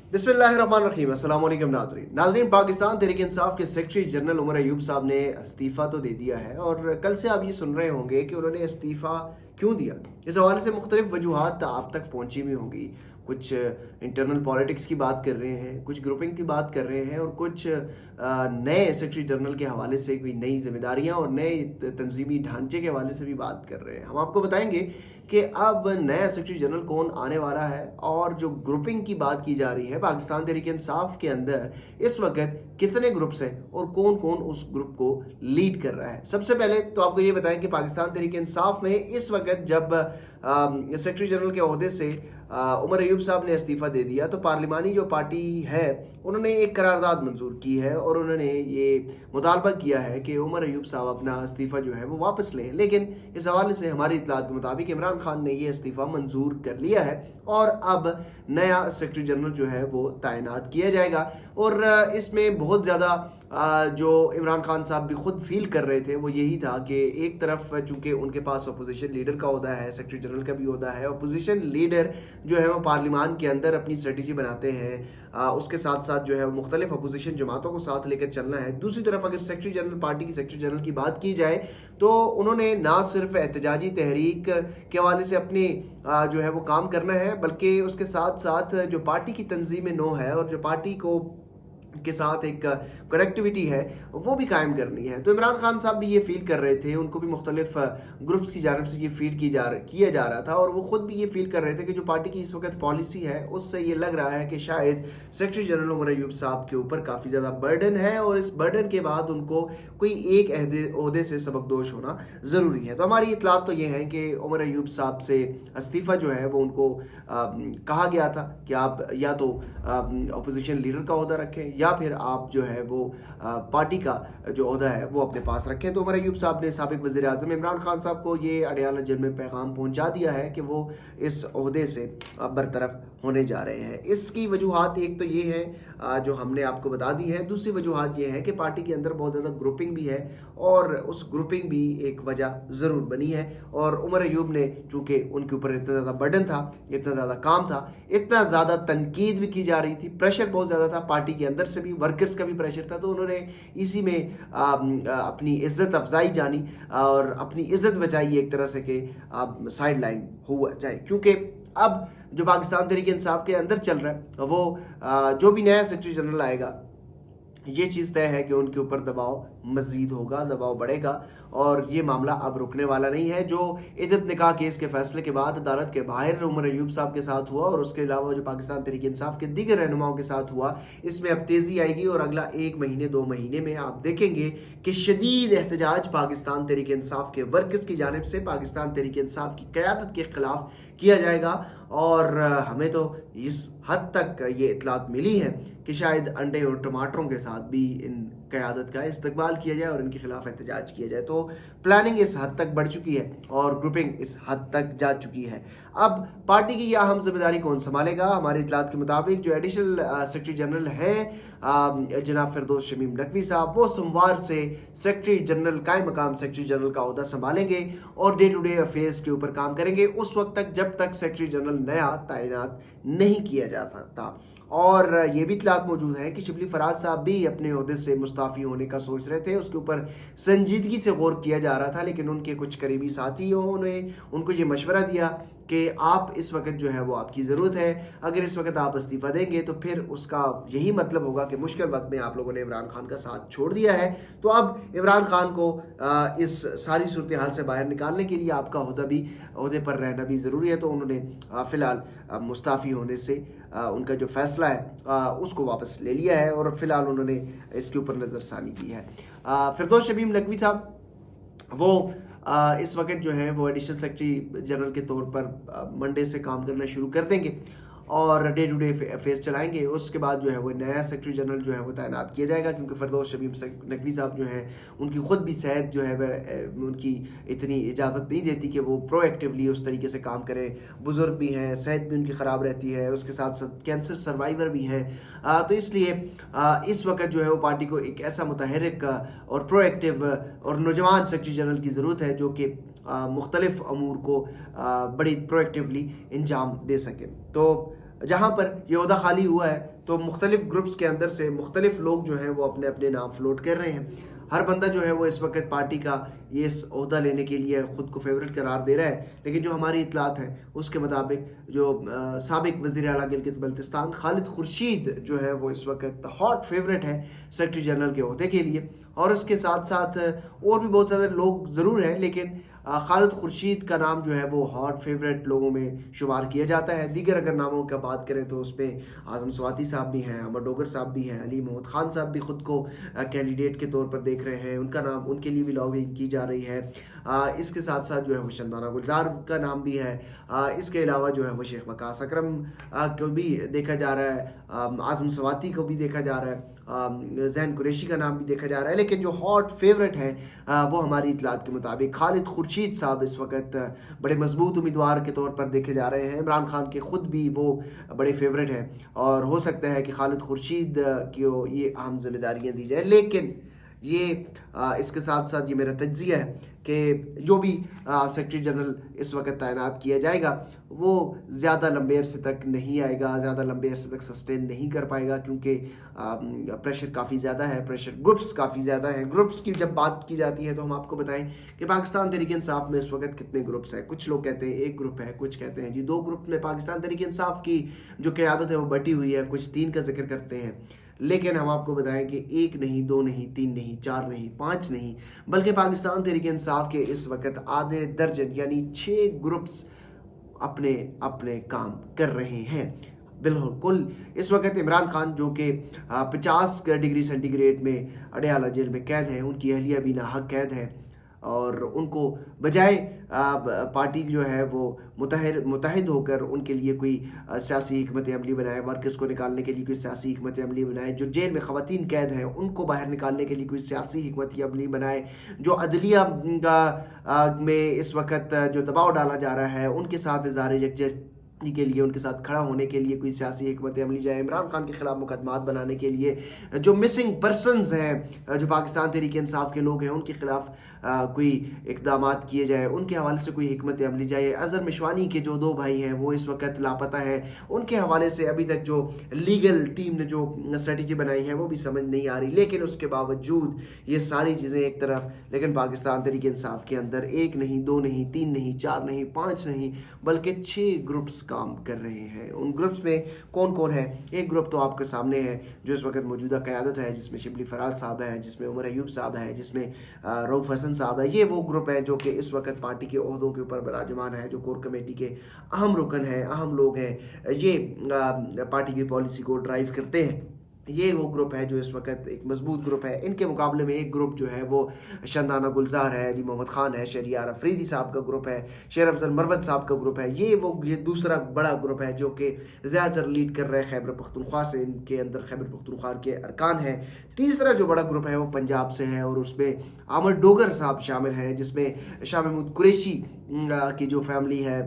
बिस्मिल्लाहिर्रहमानिर्रहीम। अस्सलाम वालेकुम नाज़रीन, पाकिस्तान तहरीक इंसाफ के सेक्रेटरी जनरल उमर अयूब साहब ने इस्तीफ़ा तो दे दिया है और कल से आप ये सुन रहे होंगे कि उन्होंने इस्तीफ़ा क्यों दिया। इस हवाले से मुख्तलिफ वजूहात आप तक पहुँची हुई होंगी। कुछ इंटरनल पॉलिटिक्स की बात कर रहे हैं, कुछ ग्रुपिंग की बात कर रहे हैं और कुछ नए सेक्रेटरी जनरल के हवाले से कोई नई जिम्मेदारियां और नए तंजीमी ढांचे के हवाले से भी बात कर रहे हैं। हम आपको बताएंगे कि अब नया सेक्रेटरी जनरल कौन आने वाला है और जो ग्रुपिंग की बात की जा रही है पाकिस्तान तहरीक इंसाफ के अंदर इस वक्त कितने ग्रुप्स हैं और कौन कौन उस ग्रुप को लीड कर रहा है। सबसे पहले तो आपको ये बताएं कि पाकिस्तान तहरीक इंसाफ में इस वक्त जब सेक्रेटरी जनरल के ओहदे से उमर अयूब साहब ने इस्तीफ़ा दे दिया तो पार्लिमानी जो पार्टी है उन्होंने एक करारदाद मंजूर की है और उन्होंने ये मुतालबा किया है कि उमर अयूब साहब अपना इस्तीफ़ा जो है वो वापस लें। लेकिन इस हवाले से हमारी इतलात के मुताबिक इमरान खान ने ये इस्तीफ़ा मंजूर कर लिया है और अब नया सेक्रेटरी जनरल जो है वो तैनात किया जाएगा। और इसमें बहुत ज़्यादा जो इमरान खान साहब भी खुद फील कर रहे थे वो यही था कि एक तरफ चूँकि उनके पास अपोजिशन लीडर का ओहदा है, सेक्रेटरी जनरल का भी ओहदा है, अपोजिशन लीडर जो है वो पार्लिमान के अंदर अपनी स्ट्रेटजी बनाते हैं, उसके साथ साथ जो है वो मुख्तलिफ अपोजिशन जमातों को साथ लेकर चलना है। दूसरी तरफ अगर सेक्रेटरी जनरल पार्टी की सेक्रेटरी जनरल की बात की जाए तो उन्होंने ना सिर्फ एहतजाजी तहरीक के हवाले से अपने जो है वो काम करना है बल्कि उसके साथ साथ जो पार्टी की तंजीम नो है और जो पार्टी को के साथ एक कनेक्टिविटी है वो भी कायम करनी है। तो इमरान खान साहब भी ये फील कर रहे थे, उनको भी मुख्तलिफ ग्रुप्स की जानब से ये फीड किया जा रहा था और वो खुद भी ये फील कर रहे थे कि जो पार्टी की इस वक्त पॉलिसी है उससे ये लग रहा है कि शायद सेक्रेटरी जनरल उमर अयूब साहब के ऊपर काफ़ी ज़्यादा बर्डन है और इस बर्डन के बाद उनको कोई एक अहदे से सबकदोश होना ज़रूरी है। तो हमारी इतलात तो ये है कि उमर अयूब साहब से इस्तीफ़ा जो है वो उनको कहा गया था कि आप या तो अपोजिशन लीडर का ओहदा रखें या फिर आप जो है वो पार्टी का जो ओहदा है वो अपने पास रखें। तो उमर अयूब साहब ने साबिक वज़ीर आज़म इमरान खान साहब को ये अडयाला जेल में पैगाम पहुंचा दिया है कि वो इस ओहदे से बरतरफ होने जा रहे हैं। इसकी वजूहात एक तो ये है जो हमने आपको बता दी है, दूसरी वजूहात ये है कि पार्टी के अंदर बहुत ज़्यादा ग्रुपिंग भी है और उस ग्रुपिंग भी एक वजह ज़रूर बनी है। और उमर अयूब ने चूँकि उनके ऊपर इतना ज़्यादा बर्डन था, इतना ज़्यादा काम था, इतना ज़्यादा तनकीद भी की जा रही थी, प्रेशर बहुत ज़्यादा था, पार्टी के अंदर से भी वर्कर्स का भी प्रेशर था, तो उन्होंने इसी में अपनी इज़्ज़त अफजाई जानी और अपनी इज़्ज़त बचाई एक तरह से कि साइड लाइन हुआ जाए। क्योंकि अब जो पाकिस्तान तहरीक इंसाफ के अंदर चल रहा है वो जो भी नया सेक्रेटरी जनरल आएगा ये चीज़ तय है कि उनके ऊपर दबाव मज़ीद होगा, दबाव बढ़ेगा और ये मामला अब रुकने वाला नहीं है। जो इद्दत निकाह केस के फैसले के बाद अदालत के बाहर उमर अयूब साहब के साथ हुआ और उसके अलावा जो पाकिस्तान तहरीक इंसाफ के दीगर रहनुमाओं के साथ हुआ, इसमें अब तेज़ी आएगी और अगला 1 महीने 2 महीने में आप देखेंगे कि शदीद एहतजाज पाकिस्तान तहरीक इंसाफ के वर्कर्स की जानिब से पाकिस्तान तहरीक इंसाफ की क़यादत के ख़िलाफ़ किया जाएगा। और हमें तो इस हद तक ये इतलात मिली है कि शायद अंडे और टमाटरों के साथ भी इन क़यादत का इस्तकबाल किया जाए और इनके खिलाफ एहतजाज किया जाए। तो प्लानिंग इस हद तक बढ़ चुकी है और ग्रुपिंग इस हद तक जा चुकी है। अब पार्टी की यह अहम जिम्मेदारी कौन संभालेगा? हमारी इतलात के मुताबिक जो एडिशनल सेक्रेटरी जनरल हैं जनाब फिरदौस शमीम नकवी साहब, वो सोमवार से सेक्रेटरी जनरल कायम मकाम सेक्रेटरी जनरल का ओहदा संभालेंगे और डे टू डे अफेयर्स के ऊपर काम करेंगे उस वक्त तक जब तक सेक्रेटरी जनरल नया तैनात नहीं किया जा सकता। और ये भी इतलात मौजूद है कि शिबली फराज साहब भी अपने ओहदे से मुस्ताफ़ी होने का सोच रहे थे, उसके ऊपर संजीदगी से गौर किया जा रहा था, लेकिन उनके कुछ करीबी साथियों ने उनको ये मशवरा दिया कि आप इस वक्त जो है वो आपकी ज़रूरत है, अगर इस वक्त आप इस्तीफ़ा देंगे तो फिर उसका यही मतलब होगा कि मुश्किल वक्त में आप लोगों ने इमरान खान का साथ छोड़ दिया है। तो अब इमरान खान को इस सारी सूरत हाल से बाहर निकालने के लिए आपका ओहदे पर रहना भी ज़रूरी है। तो उन्होंने फ़िलहाल मुस्ताफ़ी होने से उनका जो फ़ैसला है उसको वापस ले लिया है और फ़िलहाल उन्होंने इसके ऊपर नज़रसानी की है। फिरदौस शमीम नकवी साहब वो इस वक्त जो है वो एडिशनल सेक्रेटरी जनरल के तौर पर मंडे से काम करना शुरू कर देंगे और डे टू डे अफेयर चलाएंगे। उसके बाद जो है वो नया सेक्रेटरी जनरल जो है वो तैनात किया जाएगा क्योंकि फिरदौस शमीम नकवी साहब जो हैं उनकी ख़ुद भी सेहत जो है वह उनकी इतनी इजाज़त नहीं देती कि वो प्रोएक्टिवली उस तरीके से काम करें। बुज़ुर्ग भी हैं, सेहत भी उनकी ख़राब रहती है, उसके साथ साथ कैंसर सर्वाइवर भी हैं। तो इसलिए इस वक्त जो है वो पार्टी को एक ऐसा मुतहरिक और प्रोएक्टिव और नौजवान सेक्रेटरी जनरल की ज़रूरत है जो कि मुख्तलिफ अमूर को बड़ी प्रोएक्टिवली अंजाम दे सके। तो जहाँ पर ये ओहदा खाली हुआ है तो मुख्तलिफ ग्रुप्स के अंदर से मुख्तलिफ लोग जो हैं वो अपने अपने नाम फ्लोट कर रहे हैं। हर बंदा जो है वो इस वक्त पार्टी का ये इस ओहदा लेने के लिए ख़ुद को फेवरेट करार दे रहा है, लेकिन जो हमारी इतलात हैं उसके मुताबिक जो साबिक वज़ीर आला गिलगित बल्तिस्तान खालिद खुर्शीद जो है वो इस वक्त हॉट फेवरेट है सेक्रेटरी जनरल के ओहदे के लिए। और उसके साथ साथ और भी बहुत ज़्यादा लोग ज़रूर हैं, लेकिन खालिद खुर्शीद का नाम जो है वो हॉट फेवरेट लोगों में शुमार किया जाता है। दीगर अगर नामों की बात करें तो उसमें आज़म स्वाति साहब भी हैं, अमर डोगर साहब भी हैं, अली मोहम्मद खान साहब भी ख़ुद को कैंडिडेट के तौर पर देख रहे हैं, उनका नाम उनके लिए भी लॉबिंग की जा रही है। इसके साथ साथ जो है वो शंदाना गुलजार का नाम भी है। इसके अलावा जो है वो शेख वकास अकरम को भी देखा जा रहा है, आज़म स्वाति को भी देखा जा रहा है, ज़ैन कुरैशी का नाम भी देखा जा रहा है। लेकिन जो हॉट फेवरेट है वो हमारी इतलात के मुताबिक खालिद खुर्शीद साहब इस वक्त बड़े मजबूत उम्मीदवार के तौर पर देखे जा रहे हैं। इमरान खान के ख़ुद भी वो बड़े फेवरेट हैं और हो सकता है कि खालिद खुर्शीद को ये अहम जिम्मेदारियाँ दी जाए। लेकिन ये इसके साथ साथ ये मेरा तज्ज़िया है कि जो भी सेक्रेटरी जनरल इस वक्त तैनात किया जाएगा वो ज़्यादा लंबे अरसे तक नहीं आएगा, ज़्यादा लंबे अरसे तक सस्टेन नहीं कर पाएगा, क्योंकि प्रेशर काफ़ी ज़्यादा है, प्रेशर ग्रुप्स काफ़ी ज़्यादा हैं। ग्रुप्स की जब बात की जाती है तो हम आपको बताएं कि पाकिस्तान तहरीक इंसाफ में इस वक्त कितने ग्रुप्स हैं। कुछ लोग कहते हैं एक ग्रुप है, कुछ कहते हैं जी 2 ग्रुप में पाकिस्तान तहरीक इंसाफ की जो क़यादत है वो बटी हुई है, कुछ 3 का जिक्र करते हैं। लेकिन हम आपको बताएं कि 1 नहीं, 2 नहीं, 3 नहीं, 4 नहीं, 5 नहीं, बल्कि पाकिस्तान तहरीक इंसाफ के इस वक्त आधे दर्जन यानी 6 ग्रुप्स अपने अपने काम कर रहे हैं। बिल्कुल इस वक्त इमरान खान जो कि 50 डिग्री सेंटीग्रेड में अडयाला जेल में कैद है, उनकी अहलिया भी नाहक कैद है और उनको बजाय पार्टी जो है वो मुतहद होकर उनके लिए कोई सियासी हिकमत अमली बनाए, वर्कर्स को निकालने के लिए कोई सियासी हिकमत अमली बनाए, जो जेल में ख़वातीन कैद हैं उनको बाहर निकालने के लिए कोई सियासी हिकमत अमली बनाए, जो अदलिया में इस वक्त जो दबाव डाला जा रहा है उनके साथ इज़हार यकजहती के लिए, उनके साथ खड़ा होने के लिए कोई सियासी हिकमत अमली जाए, इमरान खान के ख़िलाफ़ मुकदमात बनाने के लिए, जो मिसिंग पर्सनस हैं जो पाकिस्तान तहरीक इंसाफ के लोग हैं उनके ख़िलाफ़ कोई इक़दामात किए जाए, उनके हवाले से कोई हिकमत अमली जाए। अज़हर मिशवानी के जो 2 भाई हैं वो इस वक्त लापता हैं, उनके हवाले से अभी तक जो लीगल टीम ने जो स्ट्रेटजी बनाई है वो भी समझ नहीं आ रही। लेकिन उसके बावजूद ये सारी चीज़ें एक तरफ, लेकिन पाकिस्तान तहरीक इंसाफ के अंदर 1 नहीं, 2 नहीं, 3 नहीं, 4 नहीं, 5 नहीं, बल्कि 6 ग्रुप्स काम कर रहे हैं। उन ग्रुप्स में कौन कौन है? एक ग्रुप तो आपके सामने है जो इस वक्त मौजूदा क़यादत है, जिसमें शिबली फराज साहब हैं, जिसमें उमर अयूब साहब हैं, जिसमें रऊफ़ हसन साहब है। ये वो ग्रुप है जो कि इस वक्त पार्टी के ओहदों के ऊपर बराजमान है, जो कोर कमेटी के अहम रुकन हैं, अहम लोग हैं, ये पार्टी की पॉलिसी को ड्राइव करते हैं। ये वो ग्रुप है जो इस वक्त एक मजबूत ग्रुप है। इनके मुकाबले में एक ग्रुप जो है वो शंदाना गुलजार है, अली मोहम्मद खान है, शहरियार अफरीदी साहब का ग्रुप है, शेर अफजल मरवत साहब का ग्रुप है। ये दूसरा बड़ा ग्रुप है जो कि ज़्यादातर लीड कर रहा है खैबर पख्तूनख्वा से, इनके अंदर खैबर पख्तूनख्वा के अरकान हैं। तीसरा जो बड़ा ग्रुप है वो पंजाब से है और उसमें अमर डोगर साहब शामिल हैं, जिसमें शाह महमूद कुरैशी की जो फैमिली है,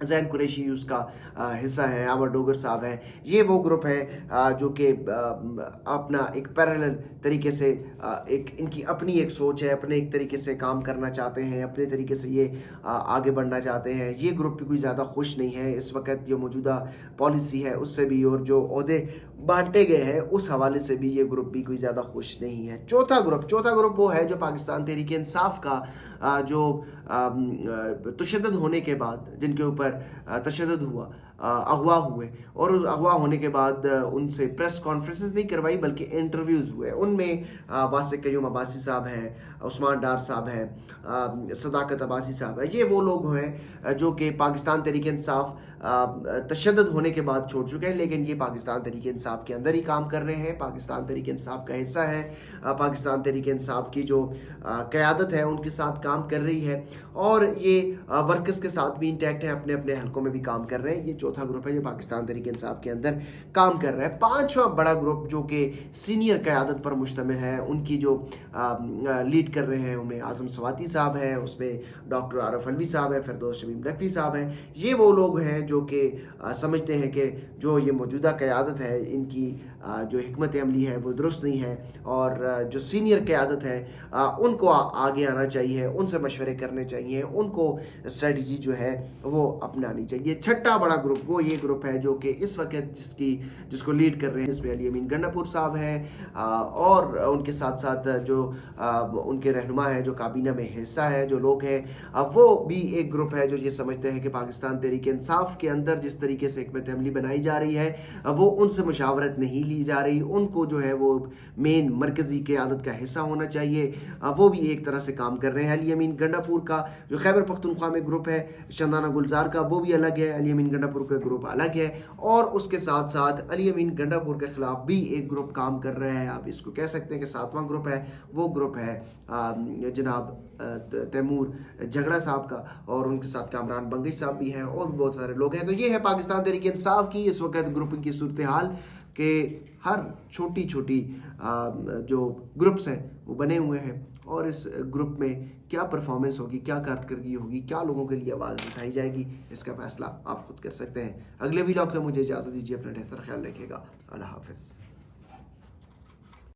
ज़ैन कुरैशी उसका हिस्सा है, अमर डोगर साहब हैं। ये वो ग्रुप है जो कि अपना एक पैरेलल तरीके से एक इनकी अपनी एक सोच है, अपने एक तरीके से काम करना चाहते हैं, अपने तरीके से ये आगे बढ़ना चाहते हैं। ये ग्रुप भी कोई ज़्यादा खुश नहीं है इस वक्त जो मौजूदा पॉलिसी है उससे भी, और जो ओहदे बांटे गए हैं उस हवाले से भी ये ग्रुप भी कोई ज़्यादा खुश नहीं है। चौथा ग्रुप वो है जो पाकिस्तान तहरीक इंसाफ का जो तशद्दुद होने के बाद, जिनके ऊपर तशद्दुद हुआ, अगवा हुए, और उस अगवा होने के बाद उनसे प्रेस कॉन्फ्रेंसेस नहीं करवाई बल्कि इंटरव्यूज़ हुए। उनमें वासिक क़य्यूम अब्बासी साहब हैं, उस्मान डार साहब हैं, सदाकत अब्बासी साहब हैं। ये वो लोग हैं जो कि पाकिस्तान तहरीक इंसाफ तशद्दुद होने के बाद छोड़ चुके हैं, लेकिन ये पाकिस्तान तहरीक इंसाफ के अंदर ही काम कर रहे हैं, पाकिस्तान तहरीक इंसाफ का हिस्सा है, पाकिस्तान तहरीक इंसाफ की जो क़यादत है उनके साथ काम कर रही है, और ये वर्कर्स के साथ भी इंटैक्ट है, अपने अपने हलकों में भी काम कर रहे हैं। ये चौथा ग्रुप है जो पाकिस्तान तहरीक इंसाफ के अंदर काम कर रहा है। पांचवा बड़ा ग्रुप जो कि सीनियर क़यादत पर मुश्तमिल है, उनकी जो लीड लीड कर रहे हैं, उनमें आज़म सवाती साहब हैं, उसमें डॉक्टर आरफ अलवी साहब हैं, फिरदौस शमीम नकवी साहब हैं। ये वो लोग हैं जो कि समझते हैं कि जो ये मौजूदा क़यादत है इनकी जो हिकमत अमली है वो दुरुस्त नहीं है, और जो सीनियर क़यादत है उनको आगे आना चाहिए, उनसे मशवरे करने चाहिए, उनको स्ट्रेटजी जो है वो अपनानी चाहिए। छठा बड़ा ग्रुप वो ये ग्रुप है जो कि इस वक्त जिसको लीड कर रहे हैं, इसमें अली अमीन गंडापुर साहब हैं और उनके साथ साथ जो उनके रहनुमा हैं, जो काबीना में हिस्सा है, जो लोग हैं, वो भी एक ग्रुप है जो ये समझते हैं कि पाकिस्तान तहरीक इंसाफ के अंदर जिस तरीके से हिकमत अमली बनाई जा रही है वो उनसे मुशावरत नहीं ली जा रही, उनको जो है वो मेन मरकज़ी क़यादत का हिस्सा होना चाहिए। वो भी एक तरह से काम कर रहे हैं। अली अमीन गंडापुर का जो खैबर पख्तूनख्वा में ग्रुप है, शंदाना गुलजार का, वो भी अलग है, अली अमीन गंडापुर का ग्रुप अलग है, और उसके साथ साथ अली अमीन गंडापुर के खिलाफ भी एक ग्रुप काम कर रहा है। आप इसको कह सकते हैं कि सातवां ग्रुप है, वो ग्रुप है जनाब तैमूर झगड़ा साहब का, और उनके साथ कामरान बंगश साहब भी हैं, और भी बहुत सारे लोग हैं। तो ये है पाकिस्तान तहरीक इंसाफ की इस वक्त ग्रुपिंग की सूरत हाल, कि हर छोटी छोटी जो ग्रुप्स हैं वो बने हुए हैं, और इस ग्रुप में क्या परफॉर्मेंस होगी, क्या कारकर्दगी होगी, क्या लोगों के लिए आवाज़ उठाई जाएगी, इसका फैसला आप खुद कर सकते हैं। अगले व्लॉग से मुझे इजाज़त दीजिए, अपना ढेर सारा ख्याल रखिएगा। अल्लाह हाफ़िज़।